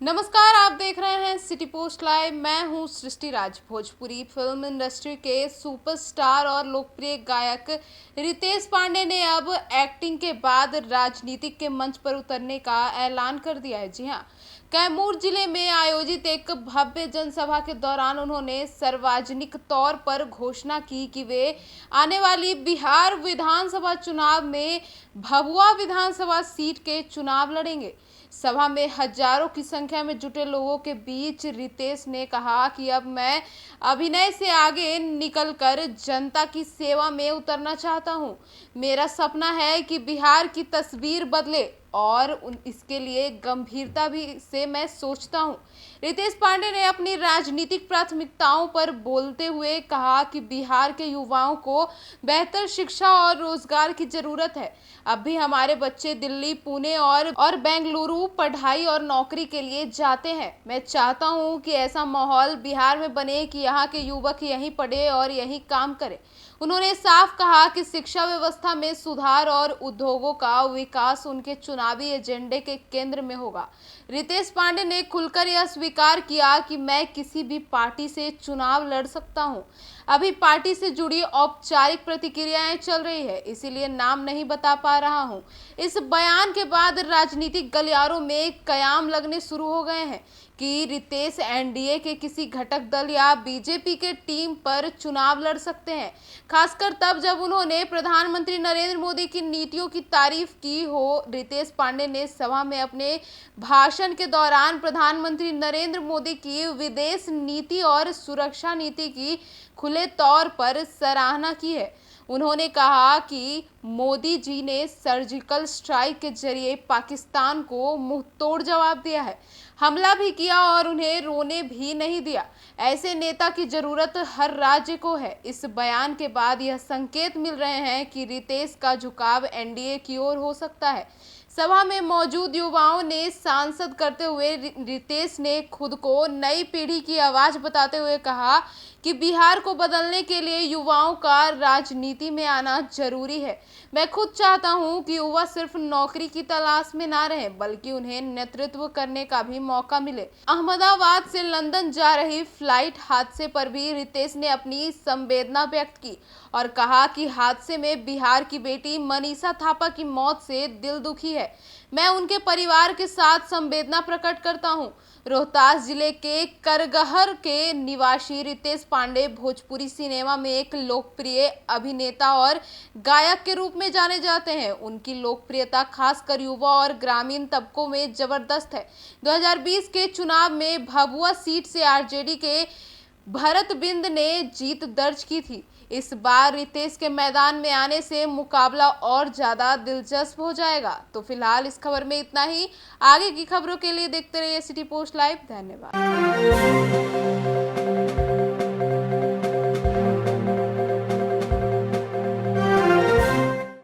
नमस्कार, आप देख रहे हैं सिटी पोस्ट लाइव। मैं हूं सृष्टि राज। भोजपुरी फिल्म इंडस्ट्री के सुपरस्टार और लोकप्रिय गायक रितेश पांडे ने अब एक्टिंग के बाद राजनीतिक के मंच पर उतरने का ऐलान कर दिया है। जी हां, कैमूर जिले में आयोजित एक भव्य जनसभा के दौरान उन्होंने सार्वजनिक तौर पर घोषणा की कि वे आने वाली बिहार विधानसभा चुनाव में भभुआ विधानसभा सीट के चुनाव लड़ेंगे। सभा में हजारों की संख्या में जुटे लोगों के बीच रितेश ने कहा कि अब मैं अभिनय से आगे निकलकर जनता की सेवा में उतरना चाहता हूं। मेरा सपना है कि बिहार की तस्वीर बदले और इसके लिए गंभीरता भी से मैं सोचता हूं। रितेश पांडे ने अपनी राजनीतिक प्राथमिकताओं पर बोलते हुए कहा कि बिहार के युवाओं को बेहतर शिक्षा और रोजगार की जरूरत है। अब भी हमारे बच्चे दिल्ली, पुणे और बेंगलुरु पढ़ाई और नौकरी के लिए जाते हैं। मैं चाहता हूं कि ऐसा माहौल बिहार में बने कि यहाँ के युवक यहीं पढ़े और यहीं काम करें। उन्होंने साफ कहा कि शिक्षा व्यवस्था में सुधार और उद्योगों का विकास उनके चुनावी एजेंडे के केंद्र में होगा। रितेश पांडे ने खुलकर यह स्वीकार किया कि मैं किसी भी पार्टी से चुनाव लड़ सकता हूं। अभी पार्टी से जुड़ी औपचारिक प्रतिक्रियाएं चल रही है, इसीलिए नाम नहीं बता पा रहा हूं। इस बयान के बाद राजनीतिक गलियारों में कयाम लगने शुरू हो गए हैं कि रितेश एनडीए के किसी घटक दल या बीजेपी के टीम पर चुनाव लड़ सकते हैं, खासकर तब जब उन्होंने प्रधानमंत्री नरेंद्र मोदी की नीतियों की तारीफ की हो। रितेश पांडे ने सभा में अपने भाषण के दौरान प्रधानमंत्री नरेंद्र मोदी की विदेश नीति और सुरक्षा नीति की खुले तौर पर सराहना की है। उन्होंने कहा कि मोदी जी ने सर्जिकल स्ट्राइक के जरिए पाकिस्तान को मुंहतोड़ जवाब दिया है, हमला भी किया और उन्हें रोने भी नहीं दिया। ऐसे नेता की जरूरत हर राज्य को है। इस बयान के बाद यह संकेत मिल रहे हैं कि रितेश का झुकाव एनडीए की ओर हो सकता है। सभा में मौजूद युवाओं ने सांसद करते हुए रितेश ने खुद को नई पीढ़ी की आवाज बताते हुए कहा कि बिहार को बदलने के लिए युवाओं का राजनीति में आना जरूरी है। मैं खुद चाहता हूं कि युवा सिर्फ नौकरी की तलाश में ना रहे, बल्कि उन्हें नेतृत्व करने का भी मौका मिले। अहमदाबाद से लंदन जा रही फ्लाइट हादसे पर भी रितेश ने अपनी संवेदना व्यक्त की और कहा कि हादसे में बिहार की बेटी मनीषा थापा की मौत से दिल दुखी है। मैं उनके परिवार के साथ संवेदना प्रकट करता हूं। रोहतास जिले के करगहर के निवासी रितेश पांडे भोजपुरी सिनेमा में एक लोकप्रिय अभिनेता और गायक के रूप में जाने जाते हैं। उनकी लोकप्रियता खासकर युवा और ग्रामीण तबकों में जबरदस्त है। 2020 के चुनाव में भभुआ सीट से आरजेडी के भरत बिंद ने जीत दर्ज की थी। इस बार रितेश के मैदान में आने से मुकाबला और ज्यादा दिलचस्प हो जाएगा। तो फिलहाल इस खबर में इतना ही। आगे की खबरों के लिए देखते रहिए सिटी पोस्ट लाइव। धन्यवाद।